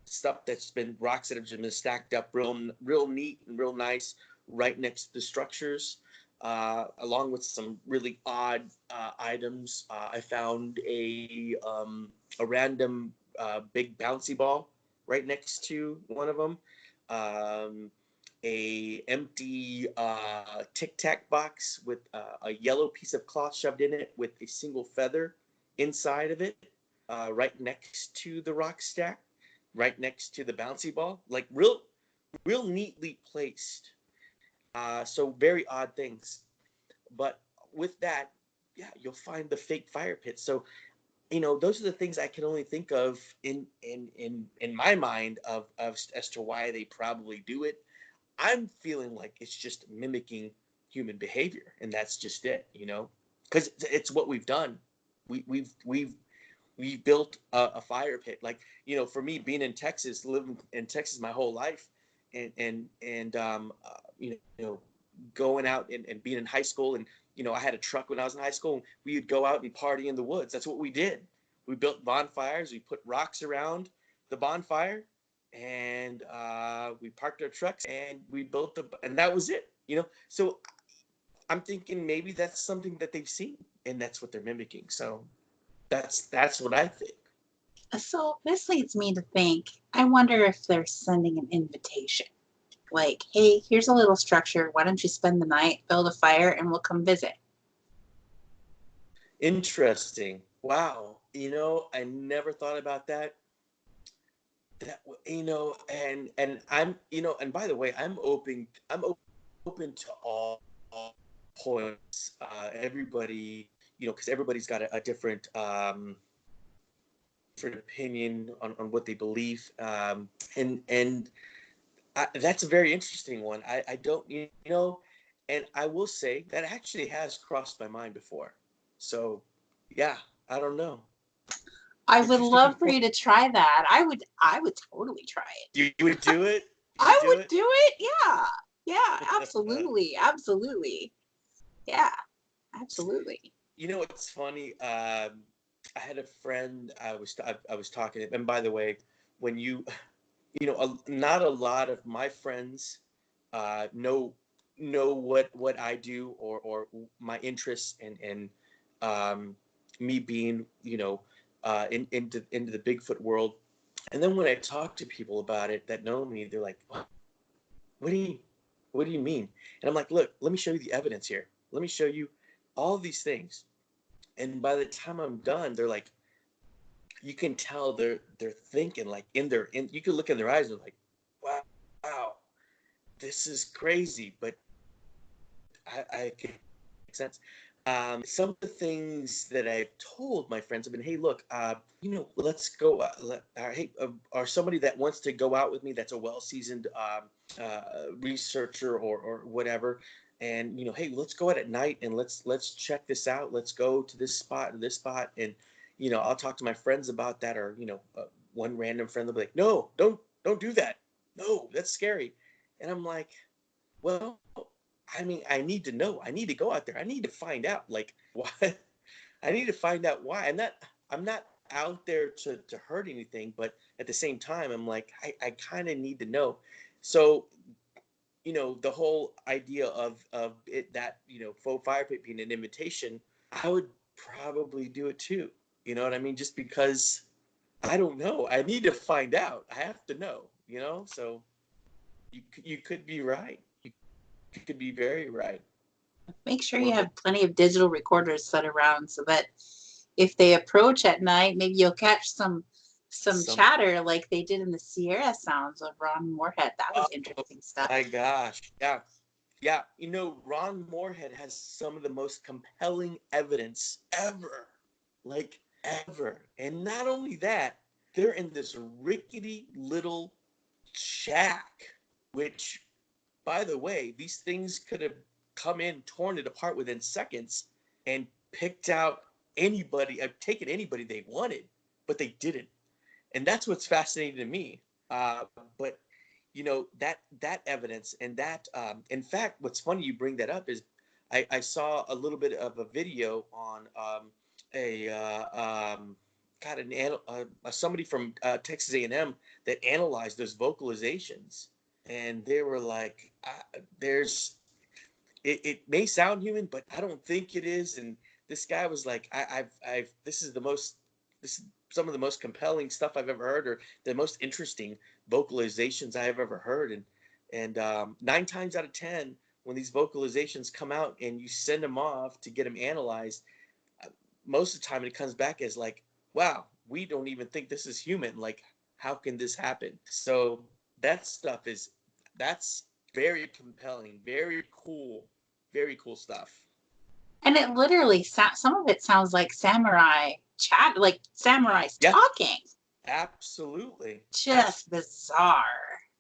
C: stuff that's been rocks that have just been stacked up real neat and real nice right next to the structures, along with some really odd items. I found a random big bouncy ball right next to one of them. A empty Tic Tac box with a yellow piece of cloth shoved in it with a single feather inside of it, right next to the rock stack, right next to the bouncy ball, like real neatly placed. So very odd things. But with that, yeah, you'll find the fake fire pits. So those are the things I can only think of in my mind of as to why they probably do it. I'm feeling like it's just mimicking human behavior, and that's just it, because it's what we've done. We've built a fire pit. Like, for me, being in Texas, living in Texas my whole life, and going out and being in high school, and I had a truck when I was in high school, and we would go out and party in the woods. That's what we did. We built bonfires. We put rocks around the bonfire, and we parked our trucks, and we built and that was it. So I'm thinking maybe that's something that they've seen, and that's what they're mimicking. So that's what I think.
B: So this leads me to think, I wonder if they're sending an invitation. Like, hey, here's a little structure. Why don't you spend the night, build a fire, and we'll come visit?
C: Interesting. Wow. I never thought about that. And I'm, and by the way, I'm open to all points. Everybody, because everybody's got a different opinion on what they believe. And that's a very interesting one. I don't, and I will say that actually has crossed my mind before. So, yeah, I don't know.
B: I would love for you to try that. I would totally try it.
C: You would do it?
B: I would do it. Yeah. Yeah, absolutely. Absolutely. Yeah, absolutely.
C: It's funny. I had a friend I was talking to, and by the way, when not a lot of my friends know what I do or my interests and me being into the Bigfoot world. And then when I talk to people about it that know me, they're like, what do you mean? And I'm like, look, let me show you the evidence here. Let me show you all these things. And by the time I'm done, they're like, you can tell they're thinking, like, you can look in their eyes and they're like, wow, this is crazy, but I can make sense. Some of the things that I've told my friends have been, hey, look, let's go. Or somebody that wants to go out with me, that's a well-seasoned researcher or whatever, and hey, let's go out at night and let's check this out. Let's go to this spot and this spot, and I'll talk to my friends about that, or one random friend will be like, no, don't do that. No, that's scary. And I'm like, well, I mean, I need to know. I need to go out there. I need to find out, like, why. I need to find out why. I'm not out there to hurt anything, but at the same time, I'm like, I kind of need to know. So, the whole idea of it, that faux fire pit being an invitation, I would probably do it too. You know what I mean? Just because I don't know. I need to find out. I have to know. So you could be right. You could be very right.
B: Make sure you have plenty of digital recorders set around so that if they approach at night, maybe you'll catch some chatter like they did in the Sierra Sounds of Ron Moorhead. That was interesting stuff.
C: My gosh. Yeah. Ron Moorhead has some of the most compelling evidence ever. Like, ever. And not only that, they're in this rickety little shack, which, by the way, these things could have come in, torn it apart within seconds, and picked out taken anybody they wanted, but they didn't. And that's what's fascinating to me. But that evidence, and that, in fact, what's funny you bring that up is I saw a little bit of a video on somebody from Texas A&M that analyzed those vocalizations, and they were like, it may sound human, but I don't think it is. And this guy was like, this is some of the most compelling stuff I've ever heard, or the most interesting vocalizations I have ever heard. And 9 times out of 10, when these vocalizations come out and you send them off to get them analyzed, most of the time it comes back as like, wow, we don't even think this is human. Like, how can this happen? So that stuff that's very compelling, very cool stuff.
B: And it literally, some of it sounds like samurai chat, like samurais
C: Yeah.
B: talking.
C: Absolutely.
B: Just bizarre.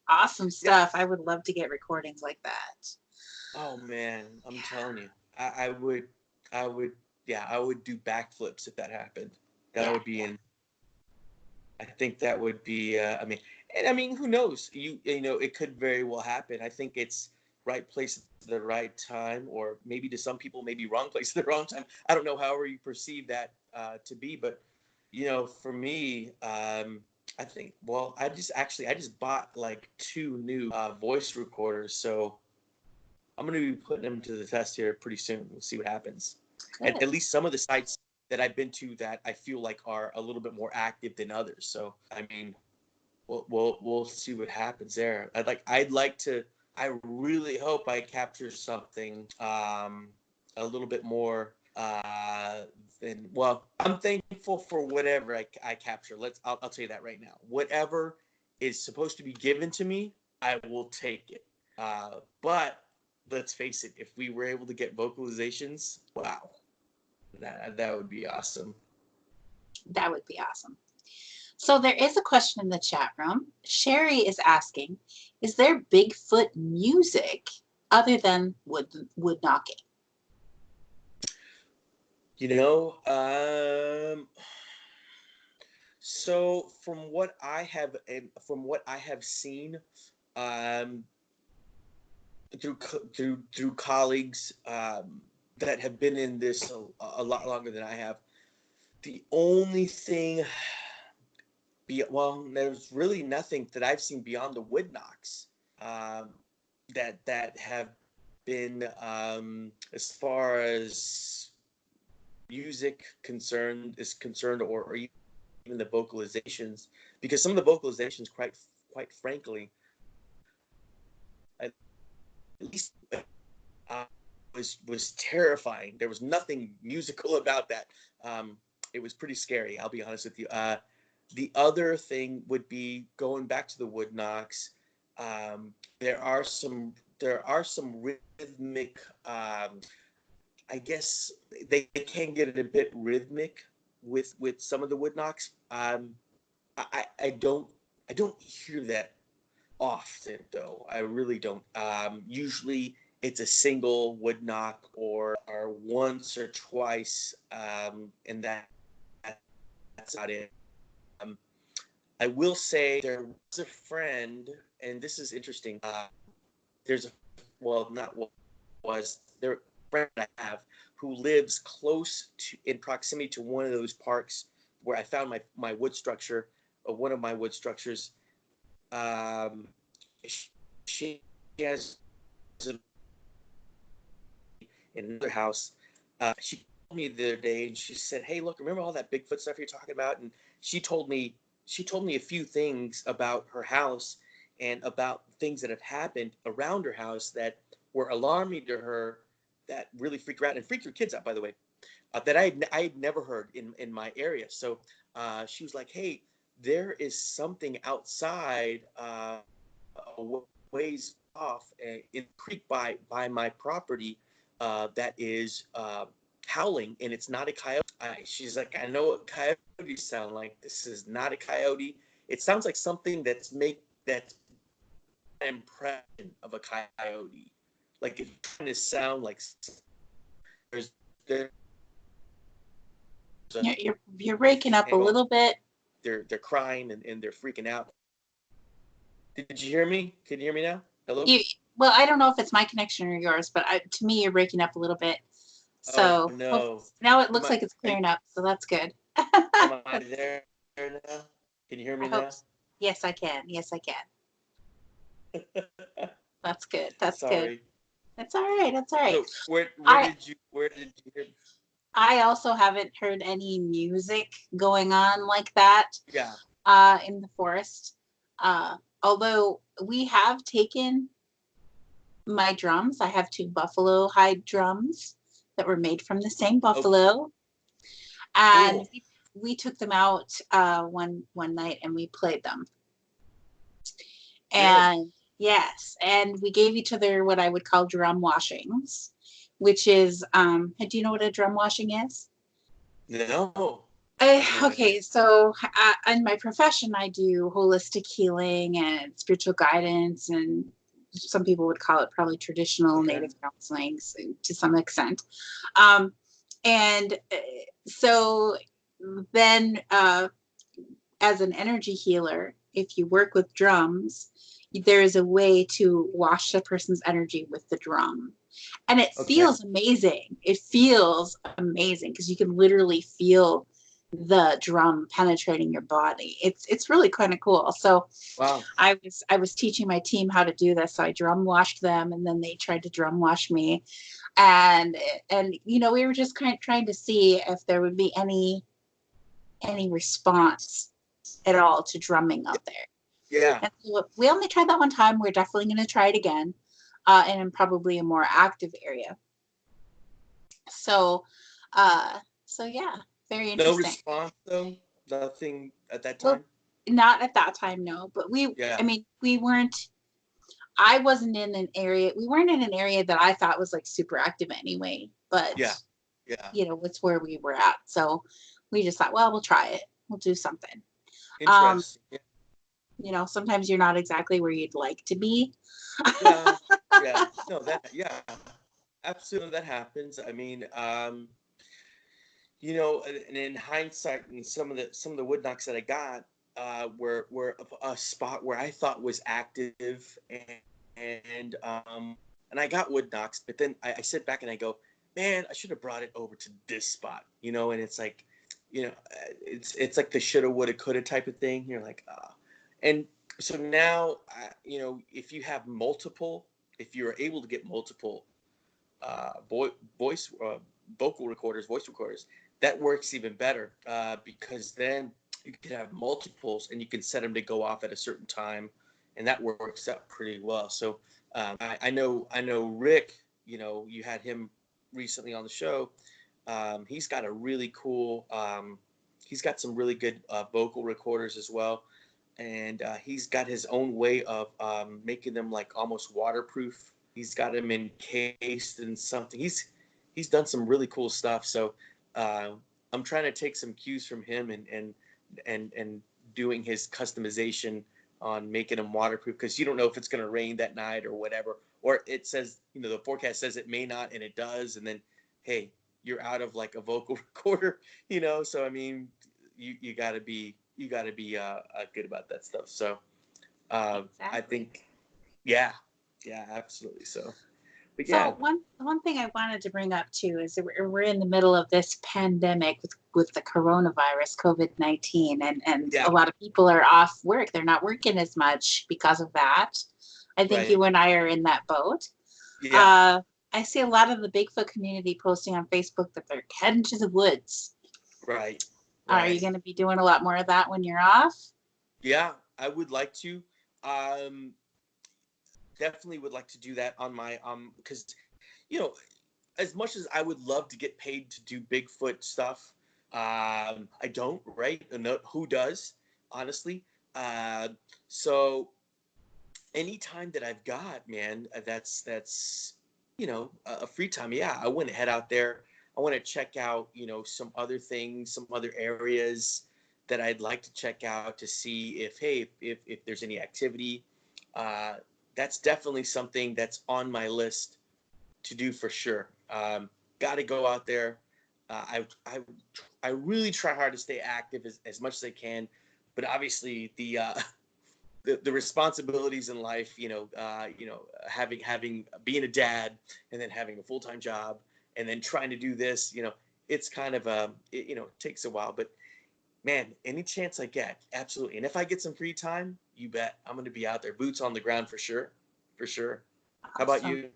B: Awesome stuff. I would love to get recordings like that.
C: Oh man, I'm telling you, I would, I would do backflips if that happened. That would be in. I think that would be. I mean, who knows? You know, it could very well happen. I think it's right place at the right time, or maybe to some people, maybe wrong place at the wrong time. I don't know. However you perceive that to be, but you know, for me, I think. Well, I just bought like 2 new voice recorders, so I'm going to be putting them to the test here pretty soon. We'll see what happens.
B: Good.
C: At least some of the sites that I've been to that I feel like are a little bit more active than others. So I mean, we'll see what happens there. I really hope I capture something a little bit more than, well, I'm thankful for whatever I capture. I'll tell you that right now. Whatever is supposed to be given to me, I will take it. But let's face it, if we were able to get vocalizations, wow, that would be awesome.
B: That would be awesome. So there is a question in the chat room. Sherry is asking, is there Bigfoot music other than wood knocking?
C: You know, so from what I have seen, through colleagues that have been in this a lot longer than I have, the only thing, there's really nothing that I've seen beyond the wood knocks that have been, as far as music is concerned, or even the vocalizations, because some of the vocalizations, quite frankly, at least was terrifying. There was nothing musical about that. It was pretty scary, I'll be honest with you. The other thing would be going back to the wood knocks. There are some rhythmic. I guess they can get it a bit rhythmic with some of the wood knocks. I don't hear that often though. I really don't. Usually it's a single wood knock or once or twice, and that's about it. I will say there was a friend, and this is interesting. There's a, well, not was there a friend I have who lives close to, in proximity to one of those parks where I found my wood structure, one of my wood structures. She has in another house. She called me the other day and she said, "Hey, look, remember all that Bigfoot stuff you're talking about?" And she told me a few things about her house and about things that have happened around her house that were alarming to her, that really freaked her out and freaked her kids out, by the way, that I had never heard in my area. So she was like, "Hey, there is something outside a ways off in the creek by my property that is howling, and it's not a coyote." She's like, "I know what coyotes sound like. This is not a coyote. It sounds like something that's an impression of a coyote. Like it's trying to sound like there's
B: You're breaking up a little bit.
C: They're crying and they're freaking out." Did you hear me? Can you hear me now? Hello?
B: Well, I don't know if it's my connection or yours, but to me, you're breaking up a little bit. So
C: no.
B: Now it looks like it's clearing up, so that's good.
C: Am I there now? Can you hear me now?
B: Yes, I can. Yes, I can. That's good. That's
C: Sorry.
B: good. That's all right. That's all right.
C: So where did you hear?
B: I also haven't heard any music going on like that.
C: Yeah.
B: In the forest. Although we have taken my drums. I have 2 buffalo hide drums that were made from the same buffalo. And
C: Cool.
B: we took them out one night and we played them. And yes, and we gave each other what I would call drum washings, which is, do you know what a drum washing is?
C: No.
B: Okay, so in my profession, I do holistic healing and spiritual guidance, and some people would call it probably traditional
C: Okay.
B: native counseling to some extent. Um, and so then, as an energy healer, if you work with drums, there is a way to wash a person's energy with the drum. And it
C: Okay.
B: feels amazing. It feels amazing because you can literally feel the drum penetrating your body. It's really kind of cool. So
C: Wow.
B: I was teaching my team how to do this. So I drum washed them, and then they tried to drum wash me. And we were just kind of trying to see if there would be any response at all to drumming out there.
C: Yeah.
B: And so we only tried that one time. We're definitely going to try it again, and in probably a more active area. So, yeah, very
C: No
B: interesting.
C: response though. Nothing at that
B: Well,
C: time.
B: not at that time, no. But
C: Yeah.
B: I mean, we weren't. I wasn't in an area. We weren't in an area that I thought was like super active anyway. But
C: Yeah. Yeah.
B: it's where we were at. So we just thought, well, we'll try it. We'll do something. Um,
C: Interesting.
B: sometimes you're not exactly where you'd like to be.
C: Yeah. Yeah. No, that. Yeah. Absolutely, that happens. I mean, and in hindsight, and some of the wood knocks that I got were a spot where I thought was active, and I got wood knocks, but then I sit back and I go, man, I should have brought it over to this spot, and it's like, it's like the shoulda, woulda, coulda type of thing. You're like, and so now, if you have multiple, if you're able to get multiple voice vocal recorders, voice recorders, that works even better because then you can have multiples and you can set them to go off at a certain time, and that works out pretty well. So I know Rick. You had him recently on the show. He's got a really cool. He's got some really good vocal recorders as well, and he's got his own way of making them like almost waterproof. He's got them encased in something. He's done some really cool stuff. So I'm trying to take some cues from him and doing his customization on making them waterproof, because you don't know if it's going to rain that night or whatever, or it says, the forecast says it may not and it does, and then hey, you're out of like a vocal recorder, so I mean, you got to be good about that stuff. So
B: Exactly.
C: I think yeah, absolutely. So but
B: So
C: yeah.
B: one thing I wanted to bring up too is that we're in the middle of this pandemic with the coronavirus, COVID-19, and
C: Yeah.
B: a lot of people are off work. They're not working as much because of that. I think
C: Right.
B: you and I are in that boat.
C: Yeah.
B: I see a lot of the Bigfoot community posting on Facebook that they're heading to the woods.
C: Right.
B: Are you going to be doing a lot more of that when you're off?
C: Yeah, I would like to. Um, Definitely would like to do that on my because as much as I would love to get paid to do Bigfoot stuff, I don't, right? No, who does, honestly? Uh, so anytime that I've got, man, that's a free time. Yeah, I want to head out there. I want to check out, some other things, some other areas that I'd like to check out to see if, hey, if there's any activity. Uh, that's definitely something that's on my list to do for sure. Got to go out there. I really try hard to stay active as much as I can, but obviously the responsibilities in life, having being a dad and then having a full-time job and then trying to do this, it's kind of it takes a while, but man, any chance I get, absolutely. And if I get some free time, you bet I'm going to be out there, boots on the ground for sure, for sure. How about you?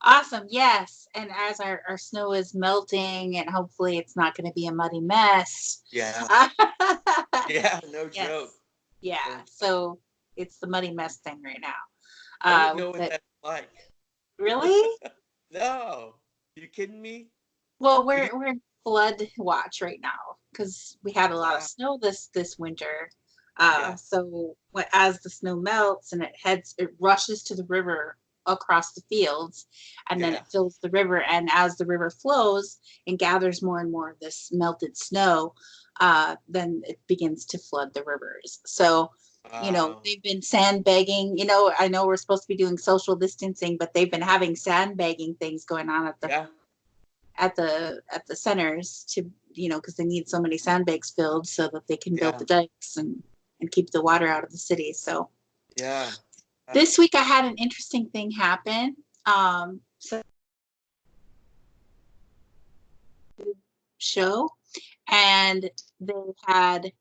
B: Awesome. Yes. And as our snow is melting, and hopefully it's not going to be a muddy mess.
C: Yeah. Yeah, no
B: Yes.
C: joke.
B: Yeah. So it's the muddy mess thing right now.
C: I don't know what that's like.
B: Really?
C: No. You kidding me?
B: Well, we're in flood watch right now because we had a lot of snow this winter.
C: Yeah.
B: So as the snow melts and it rushes to the river across the fields, and then
C: Yeah.
B: it fills the river. And as the river flows and gathers more and more of this melted snow, then it begins to flood the rivers. So,
C: Wow.
B: they've been sandbagging. I know we're supposed to be doing social distancing, but they've been having sandbagging things going on at the
C: Yeah.
B: centers to, because they need so many sandbags filled so that they can build
C: Yeah.
B: the dikes and keep the water out of the city. So
C: Yeah.
B: this week I had an interesting thing happen. So show, and they had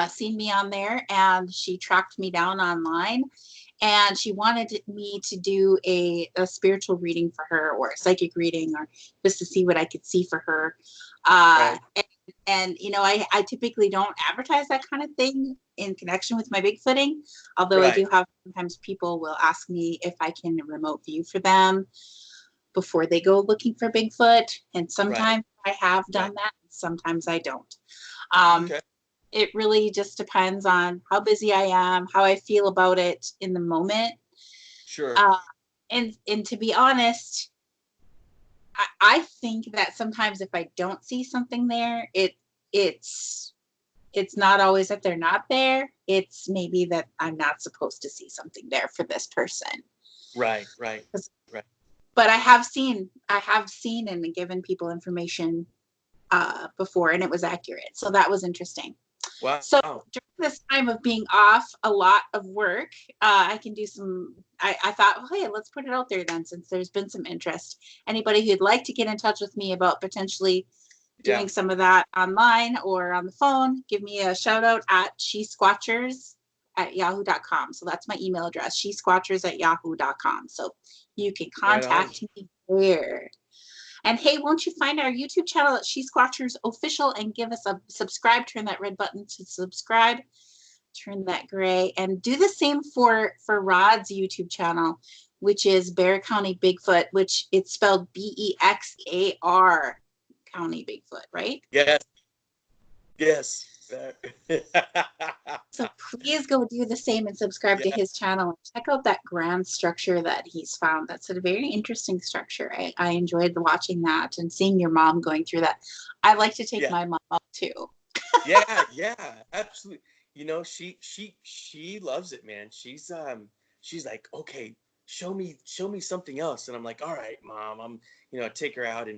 B: seen me on there, and she tracked me down online, and she wanted me to do a spiritual reading for her, or a psychic reading, or just to see what I could see for her.
C: Right.
B: And I typically don't advertise that kind of thing in connection with my Bigfooting, although I do have, sometimes people will ask me if I can remote view for them before they go looking for Bigfoot, and sometimes I have done that, sometimes I don't.
C: Okay.
B: It really just depends on how busy I am, how I feel about it in the moment.
C: Sure.
B: And to be honest, I think that sometimes if I don't see something there, it's not always that they're not there. It's maybe that I'm not supposed to see something there for this person.
C: Right.
B: But I have seen and given people information before, and it was accurate. So that was interesting.
C: Wow.
B: So during this time of being off a lot of work, I can do some, I thought, well, hey, let's put it out there then, since there's been some interest. Anybody who'd like to get in touch with me about potentially doing some of that online or on the phone, give me a shout out at SheSquatchers@yahoo.com. So that's my email address, SheSquatchers@yahoo.com. So you can contact me there. And hey, won't you find our YouTube channel at SheSquatchers Official and give us a subscribe, turn that red button to subscribe, turn that gray, and do the same for Rod's YouTube channel, which is Bear County Bigfoot, which it's spelled BEXAR County Bigfoot, right?
C: Yes.
B: So please go do the same and subscribe to his channel. Check out that grand structure that he's found. That's a very interesting structure. I enjoyed watching that and seeing your mom going through that. I like to take my mom out too.
C: Yeah, absolutely. She loves it, man. She's like, okay, show me something else. And I'm like, all right, Mom, I take her out,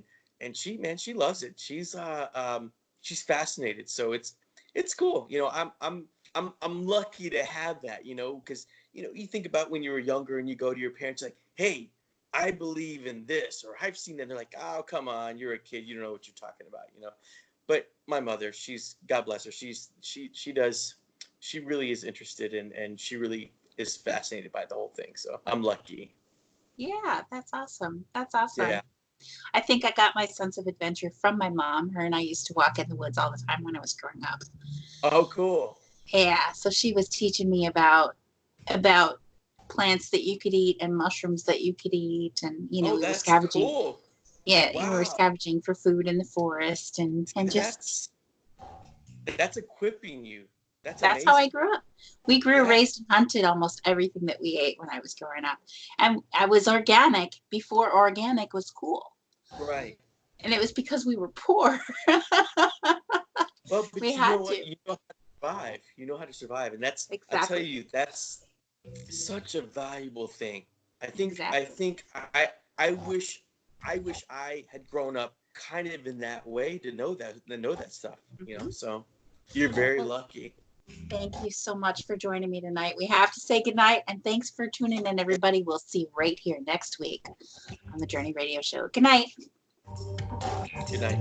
C: and she loves it. She's fascinated. So it's cool. I'm lucky to have that, because you think about when you were younger and you go to your parents like, hey, I believe in this, or I've seen that. They're like, oh, come on, you're a kid, you don't know what you're talking about, But my mother, God bless her, she really is interested and she really is fascinated by the whole thing. So I'm lucky.
B: Yeah, that's awesome.
C: Yeah.
B: I think I got my sense of adventure from my mom. Her and I used to walk in the woods all the time when I was growing up.
C: Oh, cool.
B: Yeah, so she was teaching me about plants that you could eat and mushrooms that you could eat, and we were scavenging.
C: Cool.
B: Yeah,
C: Wow.
B: we were scavenging for food in the forest, and just
C: that's equipping you. That's
B: amazing. How I grew up. We grew, raised, and hunted almost everything that we ate when I was growing up, and I was organic before organic was cool.
C: Right.
B: And it was because we were poor.
C: Well, but
B: we
C: had to. You know how to survive. You know how to survive, and that's exactly. I tell you, that's such a valuable thing. I think I wish I had grown up kind of in that way to know that stuff. So you're very lucky.
B: Thank you so much for joining me tonight. We have to say goodnight, and thanks for tuning in, everybody. We'll see you right here next week on the Journey Radio Show. Good night.
C: Good night.